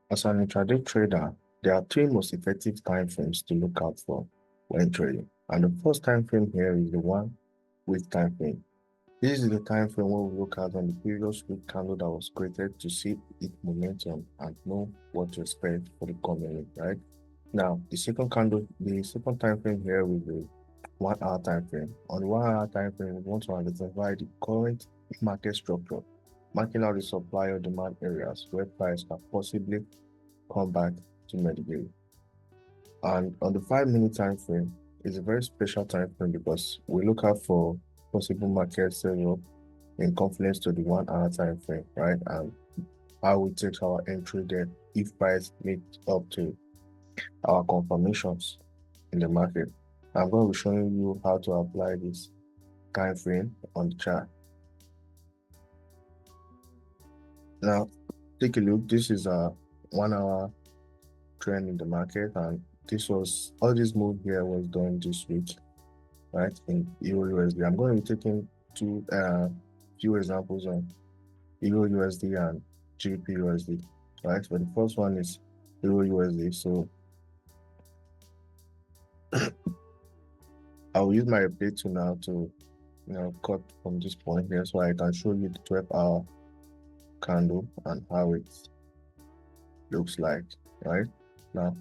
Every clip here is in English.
As an intraday trader, there are three most effective time frames to look out for when trading. And the first time frame here is the 1 week time frame. This is the time frame where we look at on the previous week candle that was created to see its momentum and know what to expect for the coming week, right? Now, the second time frame here will be 1 hour time frame. On the 1 hour time frame, we want to identify the current market structure, marking out the supply or demand areas where price can possibly come back to mitigate. And on the 5 minute time frame, it's a very special time frame because we look out for possible market sell in confidence to the 1 hour time frame, right? And how we take our entry there if price meets up to our confirmations in the market. I'm going to be showing you how to apply this time frame on the chart. Now, take a look. This is a 1 hour trend in the market, and all this move here was done this week, right? In eurusd. I'm going to be taking few examples on eurusd and gbpusd, right? But the first one is eurusd. So I'll use my replay tool now to cut from this point here so I can show you the 12-hour candle and how it looks like, right? Now,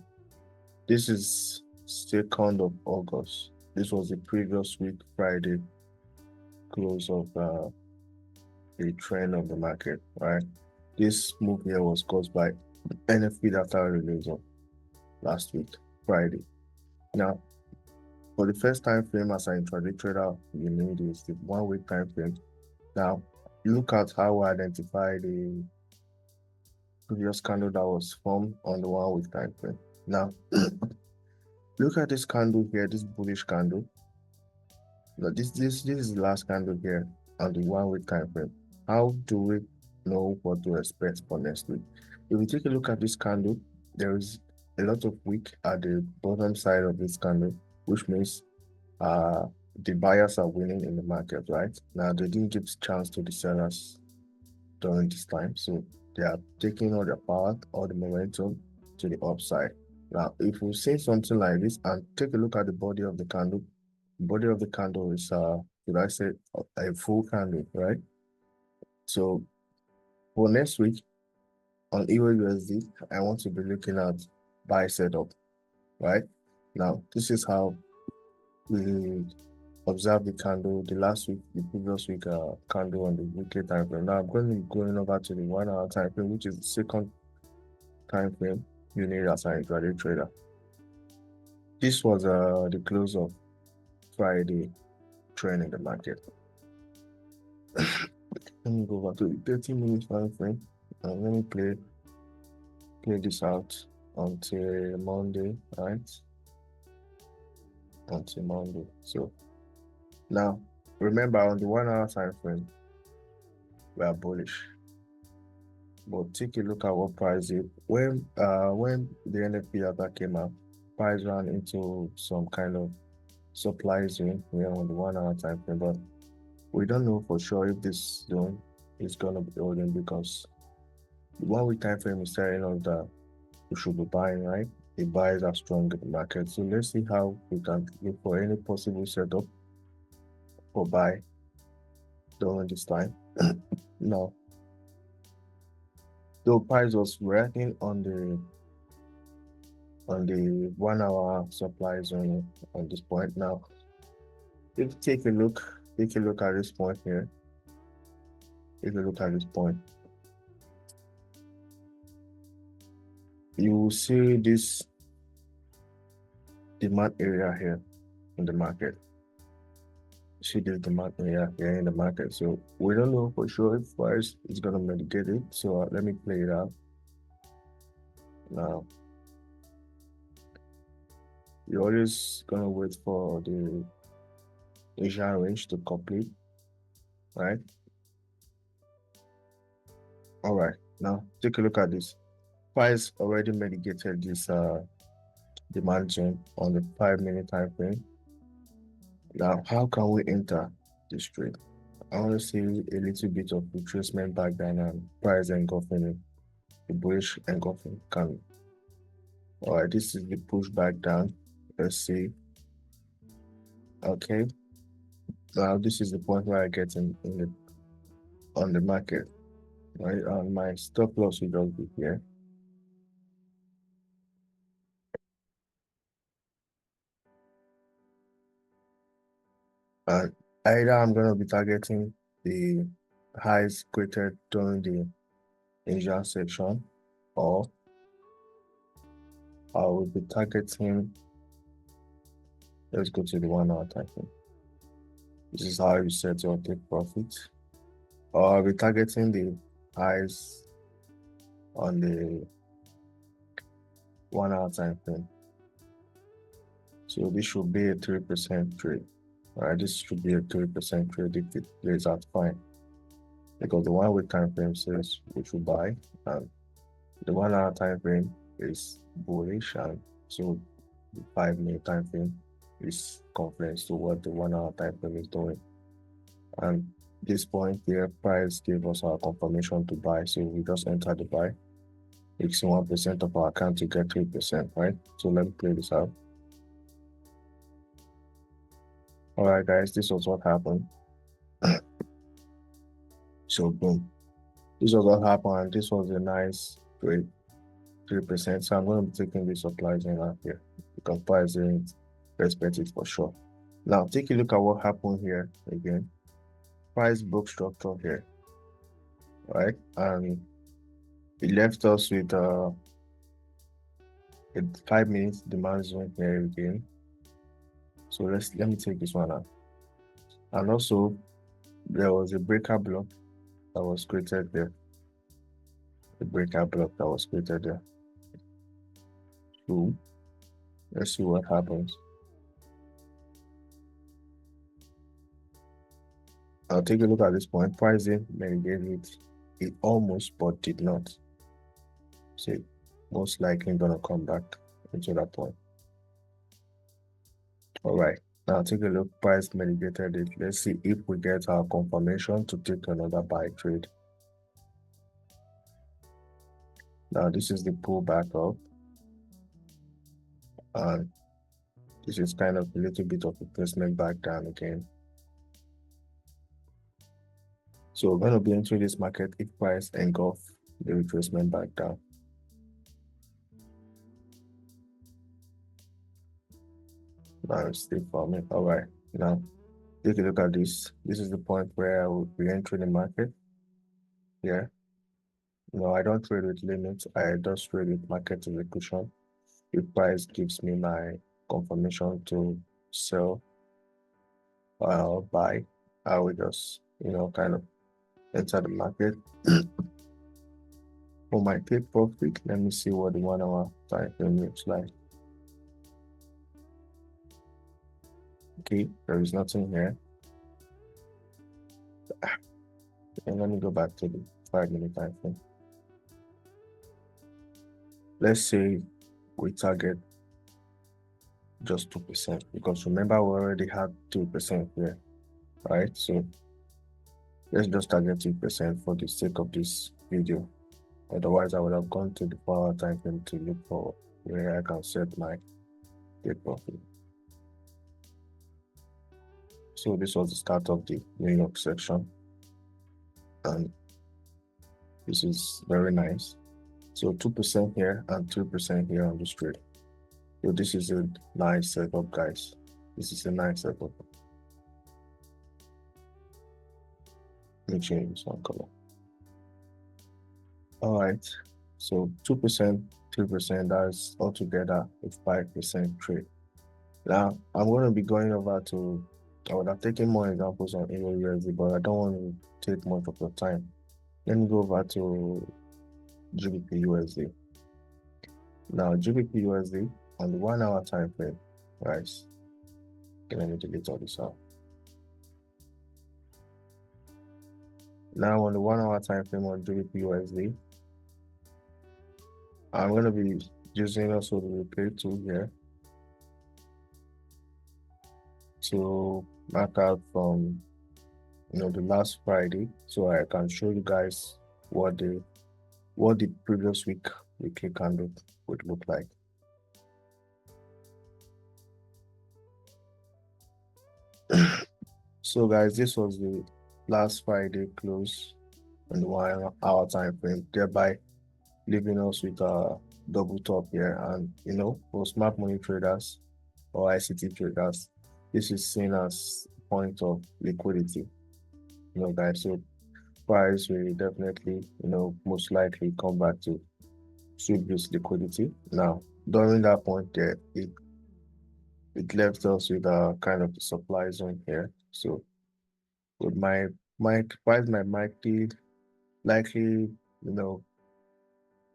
this is 2nd of August. This was the previous week, Friday, close of the trend of the market, right? This move here was caused by NFP data release of last week, Friday. Now, for the first time frame as an intraday trader, you need is the 1 week time frame. Now, look at how we identify the previous candle that was formed on the 1 week time frame. Now, look at this candle here, this bullish candle. Now, this is the last candle here on the 1 week time frame. How do we know what to expect for next week? If we take a look at this candle, there is a lot of wick at the bottom side of this candle, which means the buyers are winning in the market, right? Now, they didn't give chance to the sellers during this time, so they are taking all the power, all the momentum to the upside. Now, if we say something like this and take a look at the body of the candle, the body of the candle is, should I say, a full candle, right? So for next week on eurusd, I want to be looking at buy setup, right? Now, this is how we observe the candle, the previous week candle on the weekly time frame. Now I'm going to be going over to the 1 hour time frame, which is the second time frame you need as an intraday trader. This was the close of Friday trend in the market. Let me go over to the 30-minute time frame and let me play this out until Monday, right? Until Monday. So now remember, on the 1 hour time frame, we are bullish. But take a look at what price did. When the NFP data came out, price ran into some kind of supply zone here on the 1 hour time frame, but we don't know for sure if this zone is gonna be holding because the 1 week time frame is telling us that we should be buying, right? The buyers are strong in the market. So let's see how we can look for any possible setup for buy during this time. Now, the price was reacting on the 1 hour supply zone on this point. Now, if you take a look at this point here. If you look at this point, you will see this demand area here in the market. See this demand area here in the market. So we don't know for sure if price is gonna mitigate it. So let me play it out. Now, you're always gonna wait for the Asian range to complete, right? All right, now take a look at this. Price already mitigated this demand zone on the 5 minute time frame. Now, how can we enter this trade? I want to see a little bit of retracement back down and price engulfing it. the bullish engulfing candle. All right, this is the pushback down. Let's see. Okay, now this is the point where I get in the on the market, right? And my stop loss will just be here. And either I'm going to be targeting the highs created during the initial section, or I will be targeting, let's go to the 1 hour time frame. This is how you set your take profit. Or I'll be targeting the highs on the 1 hour time frame. So this should be a 3% trade. All right, this should be a 3% trade if it plays out fine. Because the 1 week time frame says we should buy, and the 1 hour time frame is bullish, and so the 5-minute time frame is confluence to what the 1 hour time frame is doing. And this point here, price gave us our confirmation to buy, so we just enter the buy. It's 1% of our account to get 3%, right? So let me play this out. All right, guys, this was what happened. So boom, this was what happened, and this was a nice trade, 3%. So I'm going to be taking this supply zone out here because price didn't respect it for sure. Now take a look at what happened here again. Price broke structure here, right? And it left us with a 5 minutes demand zone here again. So let me take this one out. And also there was a breaker block that was created there. The breaker block that was created there. So let's see what happens. I'll take a look at this point. Pricing mitigated it almost, but did not. So most likely gonna come back into that point. All right, now take a look. Price mitigated it. Let's see if we get our confirmation to take another buy trade. Now this is the pullback up, and this is kind of a little bit of replacement back down again. So we're going to be entering this market if price engulf the retracement back down. Now it's still forming. All right, now take a look at this. This is the point where I will be entering the market. Yeah. No, I don't trade with limits. I just trade with market execution. If price gives me my confirmation to sell or buy, I will just, kind of enter the market. For my take profit, let me see what the 1 hour time frame looks like. Okay, there is nothing here. And let me go back to the 5-minute time frame. Let's say we target just 2%, because remember we already had 2% here, right? So let's just target 2% for the sake of this video. Otherwise, I would have gone to the 4-hour time frame to look for where I can set my take profit. So this was the start of the New York section, and this is very nice. So 2% here and 3% here on the trade. So this is a nice setup, guys. This is a nice setup. Let me change this one color. All right, so 2%, 3%, that's altogether a 5% trade. Now I'm going to be going over to, I would have taken more examples on eurusd, but I don't want to take much of your time. Let me go over to gbpusd. Now gbpusd on the 1 hour time frame, guys. Okay, let me delete all this out. Now on the 1 hour time frame on gbpusd, I'm going to be using also the replay tool here to mark out from the last Friday, so I can show you guys what the what the previous weekly candle would look like. So guys, this was the last Friday close on the 1 hour time frame, thereby leaving us with a double top here. And for smart money traders or ICT traders, this is seen as point of liquidity, guys. So price will definitely, most likely come back to sweep this liquidity. Now, during that point there, it left us with a kind of the supply zone here. So with my price might likely,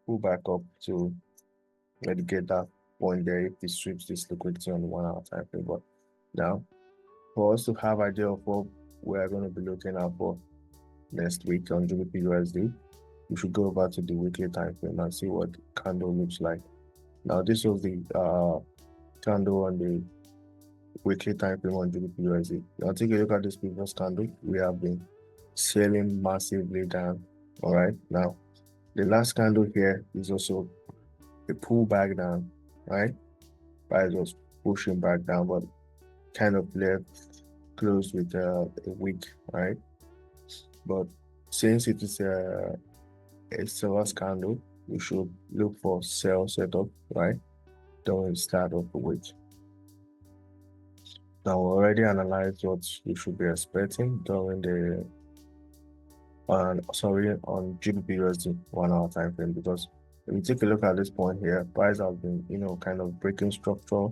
pull back up to mitigate that point there if it sweeps this liquidity on the 1 hour time frame. But now, for us to have idea of what we are going to be looking at for next week on gbpusd, we should go over to the weekly time frame and see what the candle looks like. Now, this was the candle on the weekly time frame on gbpusd. Now, take a look at this previous candle. We have been selling massively down. All right, now the last candle here is also a pullback down, right? Price was pushing back down, but kind of left close with a wick, right? But since it is a seller's candle, we should look for sell setup, right? During the start of the week. Now we already analyzed what you should be expecting during the on gbpusd 1 hour time frame, because if you take a look at this point here, price has been kind of breaking structure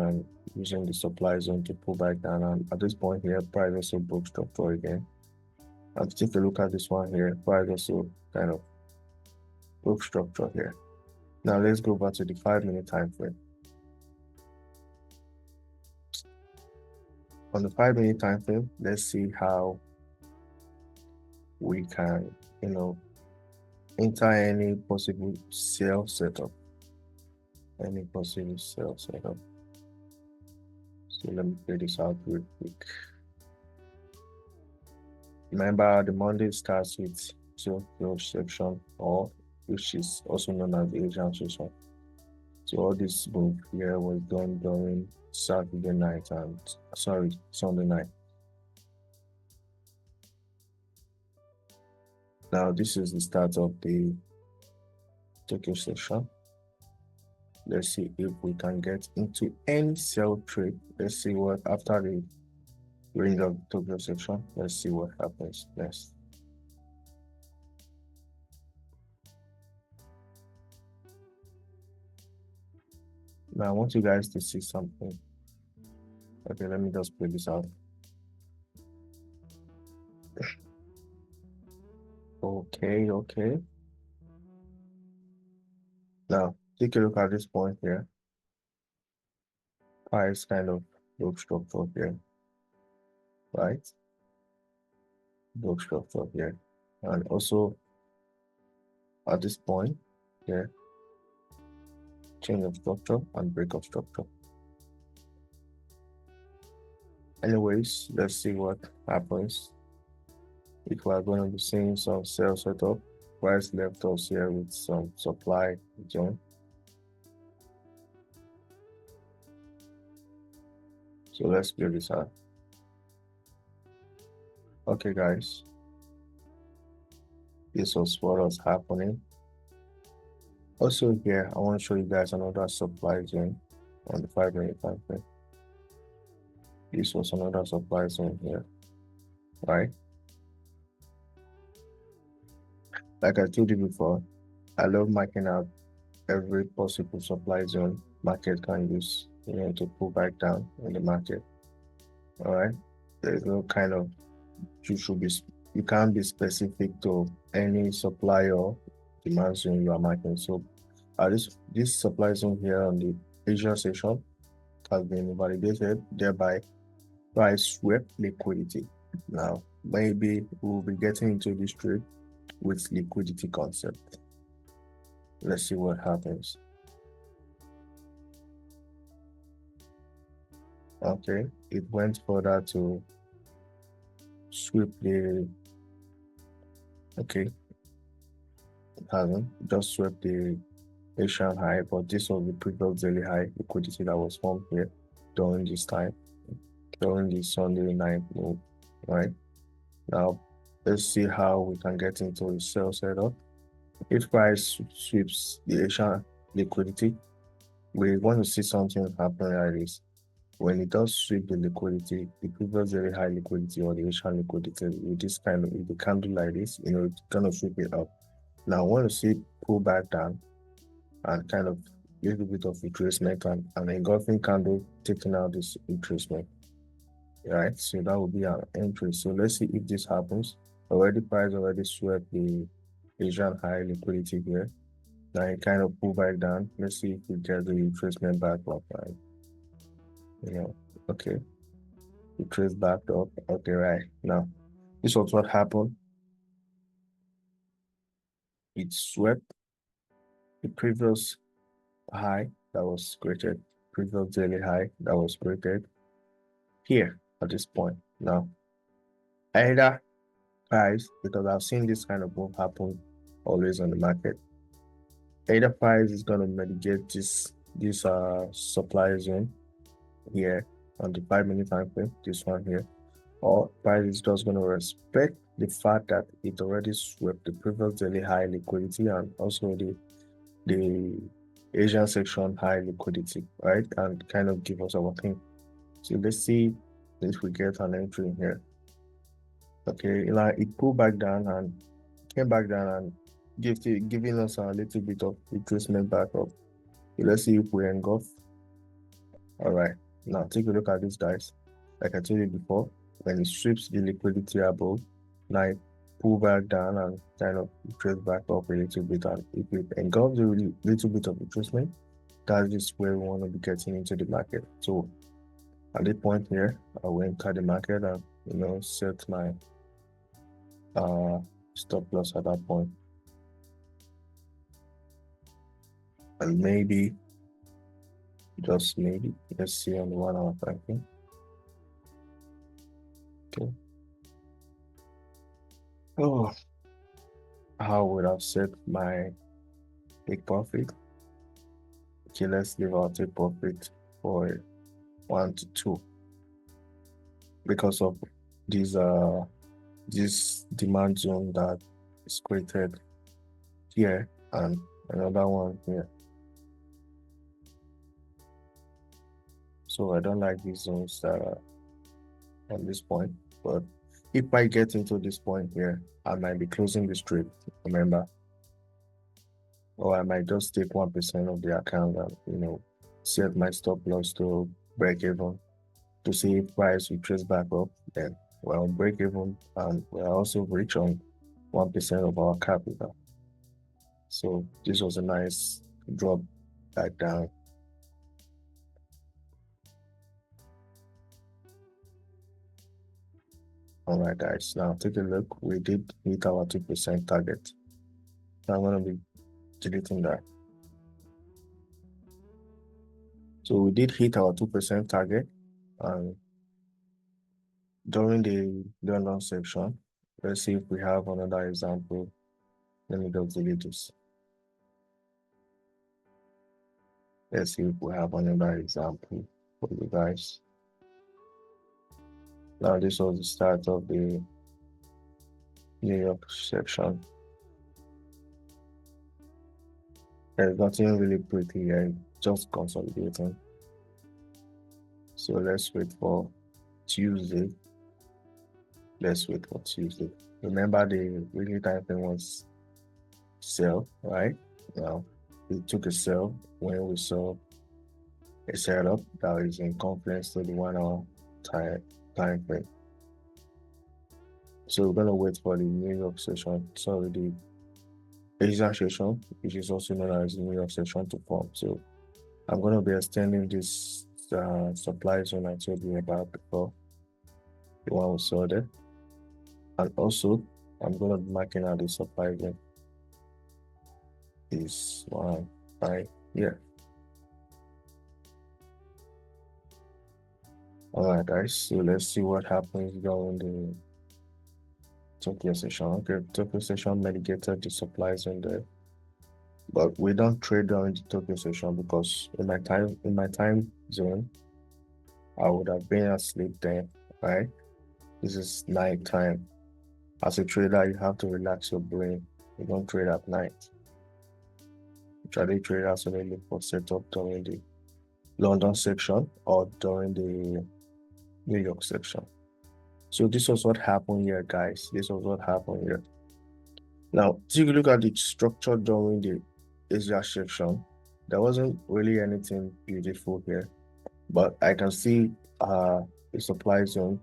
and using the supply zone to pull back down, and at this point here price also broke structure again. And take a look at this one here, price also kind of broke structure here. Now let's go back to the 5-minute time frame. On the 5-minute time frame, let's see how we can enter any possible sell setup. So let me play this out real quick. Remember, the Monday starts with close section, or which is also known as the Asian session. So all this move here was done during Saturday night and Sunday night. Now this is the start of the Tokyo session. Let's see if we can get into any sell trade. Let's see what after the range of the Tokyo section. Let's see what happens next. Now I want you guys to see something. Okay, let me just play this out. Okay. Now take a look at this point here. Price kind of broke structure here, right? Broke structure here, and also at this point here, change of structure and break of structure. Anyways, let's see what happens. If we are going to be seeing some sell setup, price left us here with some supply zone. So let's clear this out. Okay, guys, this was what was happening. Also here, I want to show you guys another supply zone on the 5-minute time frame. This was another supply zone here, right? Like I told you before, I love marking out every possible supply zone market can use, to pull back down in the market. All right, there's no kind of you can't be specific to any supply or demand zone you are marking. So this supply zone here on the Asia session has been validated, thereby price swept liquidity. Now maybe we'll be getting into this trade with liquidity concept. Let's see what happens. Okay, it went further to sweep the Okay, it hasn't just swept the Asian high, but this was the previous daily high liquidity that was formed here during this time, during the Sunday night move. Right now, let's see how we can get into a sell setup. If price sweeps the Asian liquidity, we want to see something happen like this. When it does sweep the liquidity, the previous very high liquidity or the Asian liquidity with this kind of, with the candle like this, it's gonna sweep it up. Now I want to see pull back down and kind of a little bit of retracement and an engulfing candle taking out this retracement. Right, so that would be our entry. So let's see if this happens. Price already swept the Asian high liquidity here. Now it kind of pull back down. Let's see if we get the retracement back up, right? Okay. Retrace back up. Okay, right. Now, this was what happened. It swept the previous high that was created, previous daily high that was created here at this point. Now, either price, because I've seen this kind of move happen always on the market, either price is going to mitigate this supply zone here on the 5-minute time frame, this one here, or price is just going to respect the fact that it already swept the previous daily high liquidity and also the Asian section high liquidity, right? And kind of give us our thing. So let's see if we get an entry here. Okay, like it pulled back down and came back down and giving us a little bit of retracement back up. So let's see if we engulf. All right, now take a look at this, guys. Like I told you before, when it strips the liquidity above, now it pull back down and kind of retrace back up a little bit. And if we engulf a little bit of retracement, that's just where we want to be getting into the market. So at this point here, I will enter the market and set my stop loss at that point. And maybe, just maybe, let's see on the 1 hour time frame. Okay. Oh, how would I set my take profit? Okay, let's leave our take profit for 1 to 2 because of this demand zone that is created here and another one here. So I don't like these zones that are on this point, but if I get into this point here, I might be closing this trade, remember, or I might just take 1% of the account and set my stop loss to break even to see if price will trace back up. Then we're on break even and we're also rich on 1% of our capital. So this was a nice drop back down. All right, guys, now take a look. We did hit our 2% target. So I'm going to be deleting that. So we did hit our 2% target and during the London section, let's see if we have another example. Let me go delete this. Let's see if we have another example for you guys. Now this was the start of the New York section. There's nothing really pretty here, just consolidating. So let's wait for Tuesday. Let's wait for Tuesday. Remember the weekly time frame was sell, right? Now we took a sell when we saw a setup that is in confluence to the 1 hour time frame. So we're gonna wait for the New York session, sorry, the Asian session, which is also known as the New York session, to form. So I'm gonna be extending this supply zone I told you about before, the one we saw there, and also I'm gonna be marking out the supply zone. This one right here. All right, guys. So let's see what happens during Tokyo session. Okay, Tokyo session mitigated the supply zone there, but we don't trade during the Tokyo session because in my time zone, I would have been asleep then, right? This is night time. As a trader, you have to relax your brain. You don't trade at night. Intraday traders only look for setup during the London section or during the New York section. So this was what happened here, guys. This was what happened here. Now, take a look at the structure during the Asia section. There wasn't really anything beautiful here, but I can see the supply zone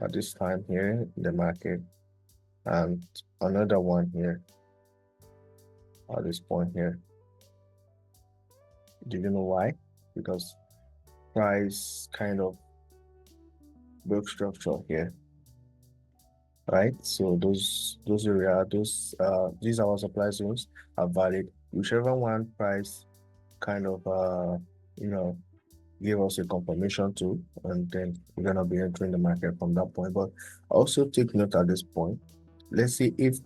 at this time here in the market, and another one here at this point here. Do you know why? Because price kind of broke structure here, right? So these are our supply zones are valid. Whichever one price kind of give us a confirmation to, and then we're gonna be entering the market from that point. But also take note at this point. Let's see if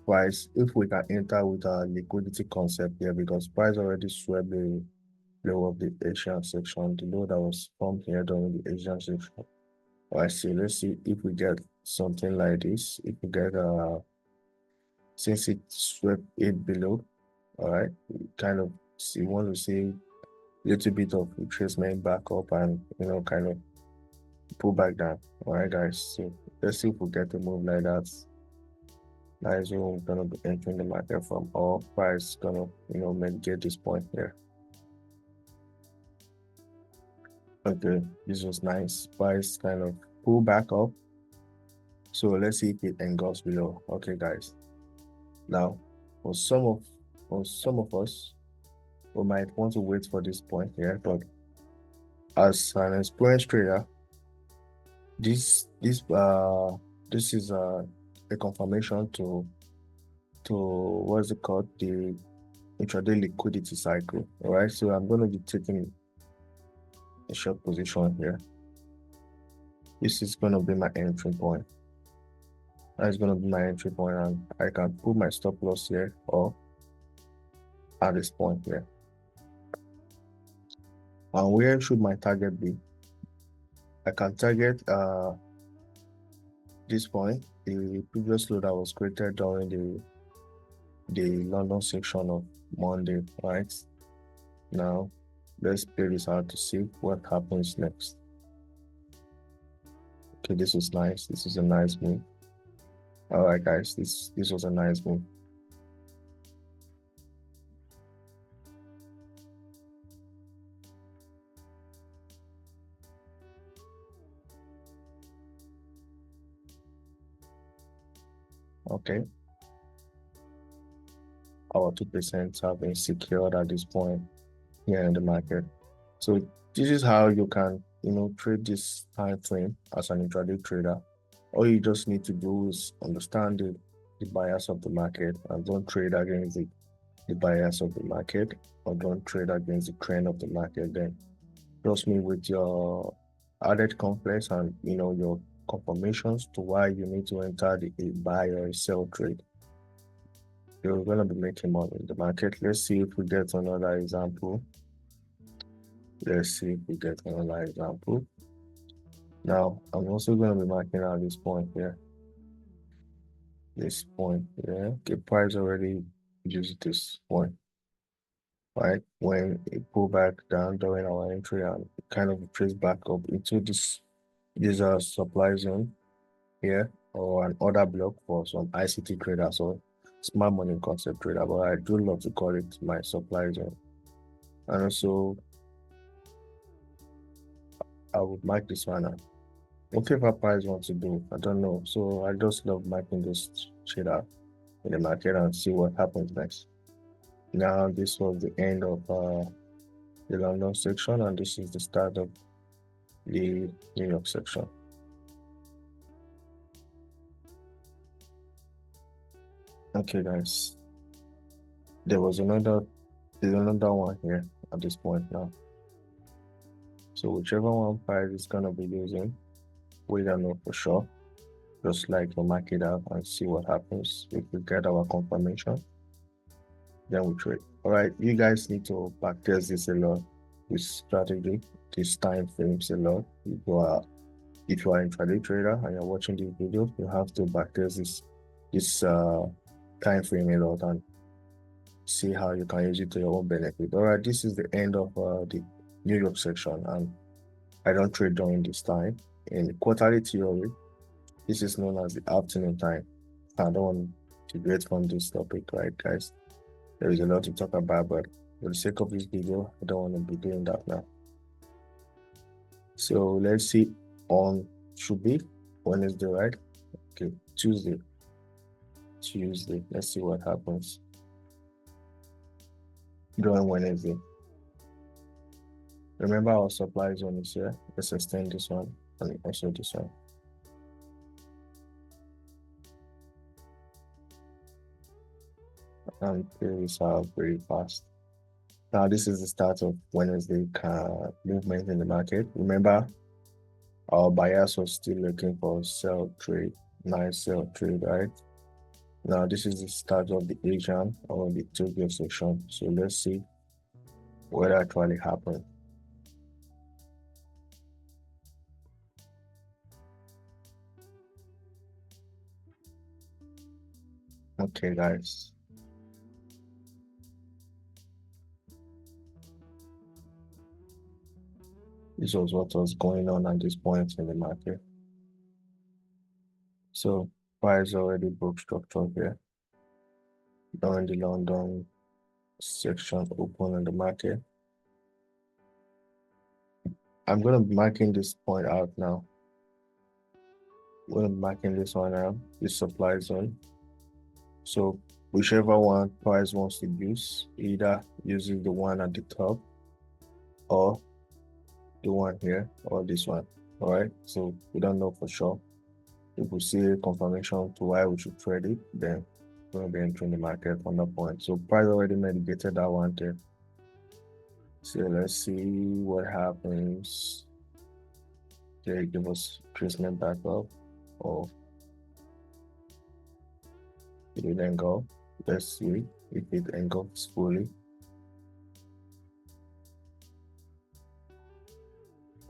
we can enter with a liquidity concept here, because price already swept the low of the Asian section, the low that was formed here during the Asian section. All right, so let's see if we get something like this. If we get since it swept it below, all right, we kind of want to see a little bit of retracement back up and kind of pull back down. All right, guys, so let's see if we get a move like that. That is when we're gonna be entering the market from. All price gonna mitigate this point here. Okay, this was nice. Price kind of pull back up. So let's see if it engulfs below. Okay, guys. Now, for some of us, we might want to wait for this point here, but as an experienced trader, this is a confirmation to what's it called, the intraday liquidity cycle. All right, so I'm going to be taking a short position here. This is going to be my entry point. That's going to be my entry point, and I can put my stop loss here or at this point here. And where should my target be? I can target this point, the previous low that was created during the London section of Monday, right? Now, let's play this out to see what happens next. Okay, this was nice. This is a nice move. All right, guys, this was a nice move. Okay, our 2% have been secured at this point here in the market. So this is how you can trade this time frame as an intraday trader. All you just need to do is understand the bias of the market, and don't trade against the bias of the market, or don't trade against the trend of the market. Then trust me, with your added complex and your confirmations to why you need to enter a buy or a sell trade, you're gonna be making money in the market. Let's see if we get another example. Let's see if we get another example. Now, I'm also going to be marking out this point here. This point here. Okay, price already used this point, right? When it pulled back down during our entry and kind of trace back up into this supply zone here, or an order block for some ICT traders or smart money concept trader, but I do love to call it my supply zone. And also, I would mark this one out. Whatever price wants to do, I don't know. So I just love marking this shader in the market and see what happens next. Now, this was the end of the London section, and this is the start of the New York section. Okay, guys. There's another one here at this point now. So whichever one price is gonna be using, we don't know for sure. just like to mark it out and see what happens. If we get our confirmation, then we trade. All right, you guys need to practice this a lot, this strategy, this time frames a lot. If you are intraday trader and you're watching this video, you have to practice this time frame a lot and see how you can use it to your own benefit. All right, this is the end of the New York section, and I don't trade during this time. In quarterly theory, this is known as the afternoon time. I don't want to get from this topic, right, guys? There is a lot to talk about, but for the sake of this video, I don't want to be doing that now. So let's see, on should be Wednesday, right? Okay, Tuesday. Let's see what happens during Wednesday. Remember, our supply zone is here. Let's extend this one and also this one. And clear this out very fast. Now, this is the start of Wednesday movement in the market. Remember, our buyers were still looking for sell trade, nice sell trade, right? Now, this is the start of the Asian or the Tokyo section. So let's see what actually happened. Okay, guys. This was what was going on at this point in the market. So price already broke structure here. During the London section open in the market. I'm going to be marking this point out now. I'm going to be marking this one out, this supply zone. So whichever one price wants to use, either using the one at the top or the one here or this one. All right, so we don't know for sure. If we see a confirmation to why we should trade it, then we're going to be entering the market from that point. So price already mitigated that one there. So let's see what happens. Okay, give us placement back up, or it didn't go. Let's see if it engulfs fully.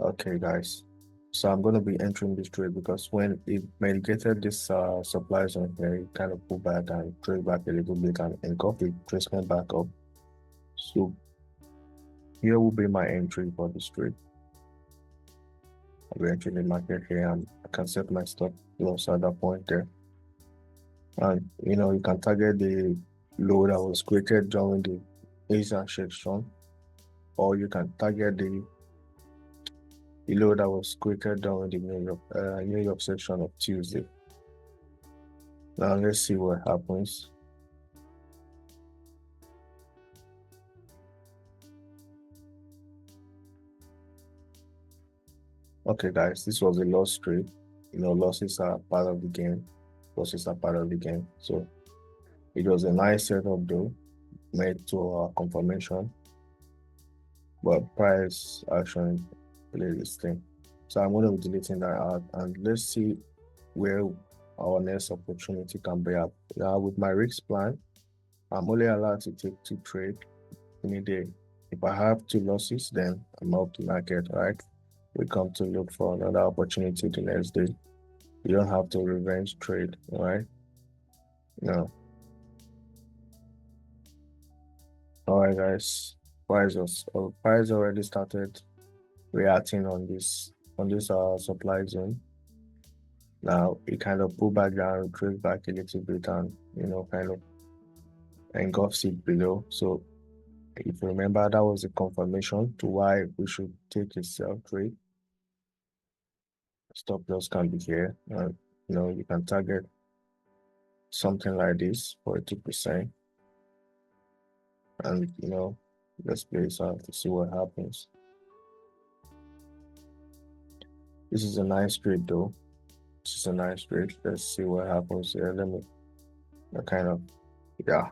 Okay, guys. So I'm going to be entering this trade because when it mitigated this supply zone here, it kind of pulled back and trade back a little bit and engulfed the placement back up. So here will be my entry for this trade. I'll be entering the market here and I can set my stop loss at that point there. And you can target the low that was created during the Asian section, or you can target the low that was created during the New York section of Tuesday. Now let's see what happens. Okay, guys, this was a loss trade. Losses are part of the game. So it was a nice setup though, made to our confirmation, but price action played this thing. So I'm going to be deleting that out, and let's see where our next opportunity can be at. Now with my risk plan, I'm only allowed to take 2 trades in a day. If I have 2 losses, then I'm out the market, right? We come to look for another opportunity the next day. You don't have to revenge trade, right? No. All right, guys. Price already started reacting on this supply zone. Now it kind of pulled back down, trade back a little bit, and kind of engulfs it below. So if you remember, that was a confirmation to why we should take a sell trade. Stop loss can be here, and you can target something like this for 2%, and let's play this out to see what happens. This is a nice trade though. This is a nice trade. Let's see what happens here. Let me kind of, yeah.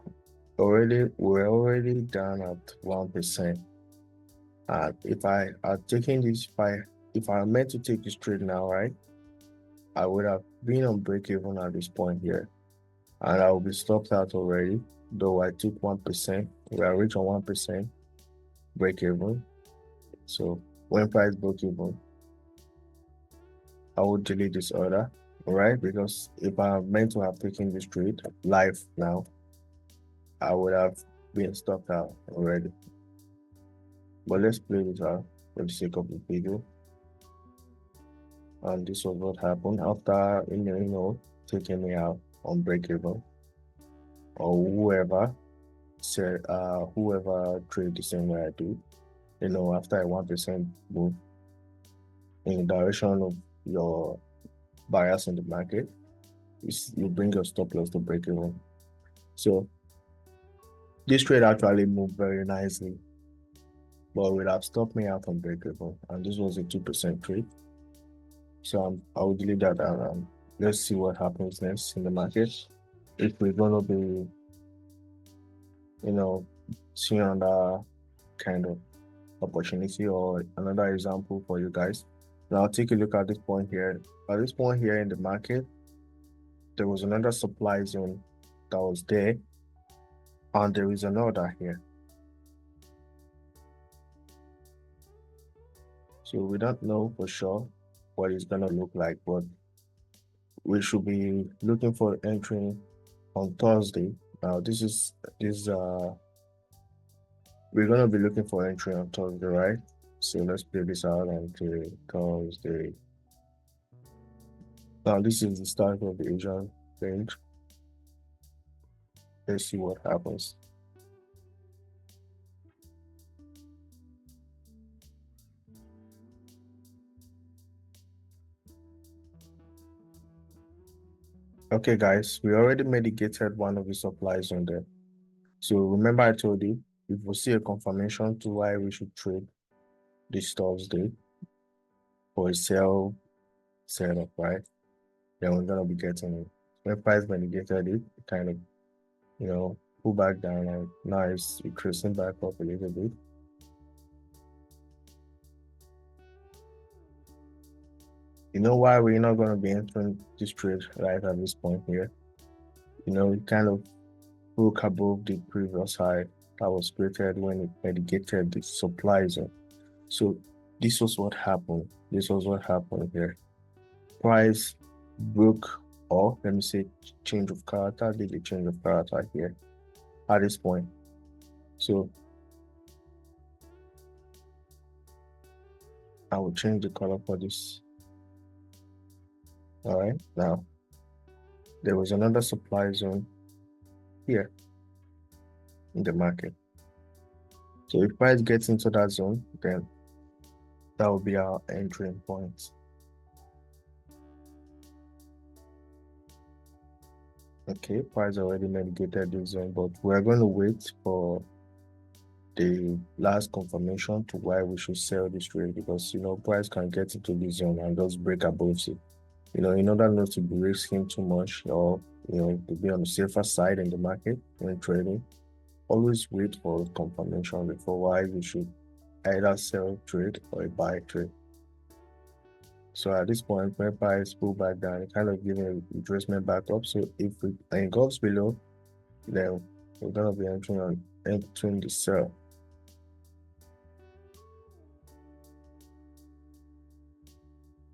We're already down at 1%. And if I are taking this, if I meant to take this trade now, right, I would have being on break even at this point here, and I will be stopped out already, though I took 1%. We are reaching 1% break even. So when price broke even, I will delete this order, all right? Because if I'm meant to have taken this trade live now, I would have been stopped out already. But let's play this out for the sake of the video. And this was what happened after taking me out on break even, or whoever said whoever trade the same way I do, after a 1% move in the direction of your bias in the market, you bring your stop loss to break even. So this trade actually moved very nicely, but it would have stopped me out on break even, and this was a 2% trade. So I will delete that, and let's see what happens next in the market. If we're gonna be, seeing another kind of opportunity or another example for you guys. Now take a look at this point here. At this point here in the market, there was another supply zone that was there, and there is another here. So we don't know for sure what it's gonna look like, but we should be looking for entering on Thursday. Now we're gonna be looking for entry on Thursday, right? So let's play this out until Thursday. Now this is the start of the Asian range. Let's see what happens. Okay, guys, we already mitigated one of the supplies on there. So remember I told you, if we see a confirmation to why we should trade this Thursday for a sell setup, right? Then we're gonna be getting it. When price mitigated it, kind of, pull back down, and now it's increasing back up a little bit. You know why we're not going to be entering this trade right at this point here? It kind of broke above the previous high that was created when it mitigated the supply zone. So this was what happened. This was what happened here. Price broke, or let me say change of character, did a change of character here at this point. So I will change the color for this. All right, now there was another supply zone here in the market. So if price gets into that zone, then that will be our entry point. Okay, price already mitigated this zone, but we're going to wait for the last confirmation to why we should sell this trade, because price can get into this zone and just break above it. In order not to be risking too much, or to be on the safer side in the market when trading, always wait for confirmation before why you should either sell trade or buy trade. So at this point, when price pull back down, it kind of giving a retracement back up. So if it goes below, then we're gonna be entering the sell.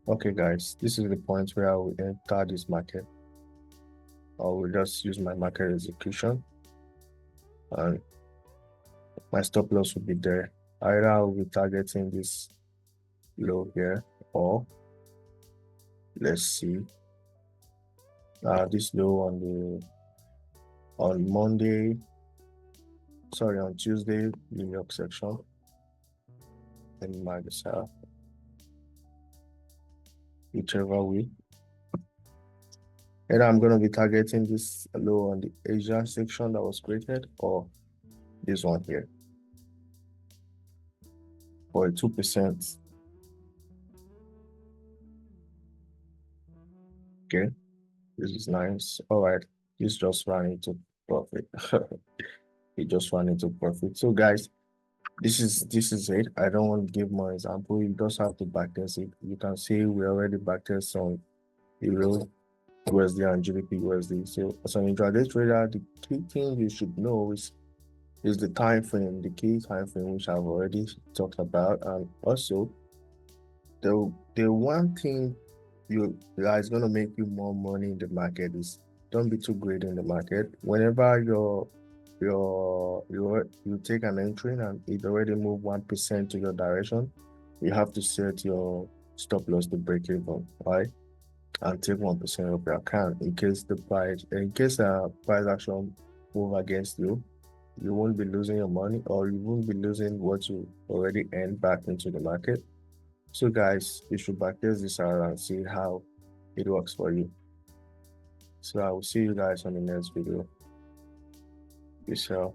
Okay, guys, this is the point where I will enter this market. I will just use my market execution, and my stop loss will be there. Either I will be targeting this low here, or let's see, this low on Tuesday, New York section. Let me mark this out. Whichever way. Either I'm going to be targeting this low on the Asia section that was created, or this one here for a 2%. Okay, this is nice. All right, this just ran into profit. It just ran into profit. So guys, this is it. I don't want to give more example. You just have to backtest it. You can see we already backtest some euro USD and gbpusd. So as an intraday trader, the key thing you should know is the time frame, the key time frame, which I've already talked about. And also the one thing that is going to make you more money in the market is don't be too greedy in the market. Whenever you take an entry and it already moved 1% to your direction, you have to set your stop loss to break even, right? And take 1% of your account in case price action move against you. You won't be losing your money, or you won't be losing what you already earned back into the market. So guys, you should backtest this out and see how it works for you. So I will see you guys on the next video. Peace out.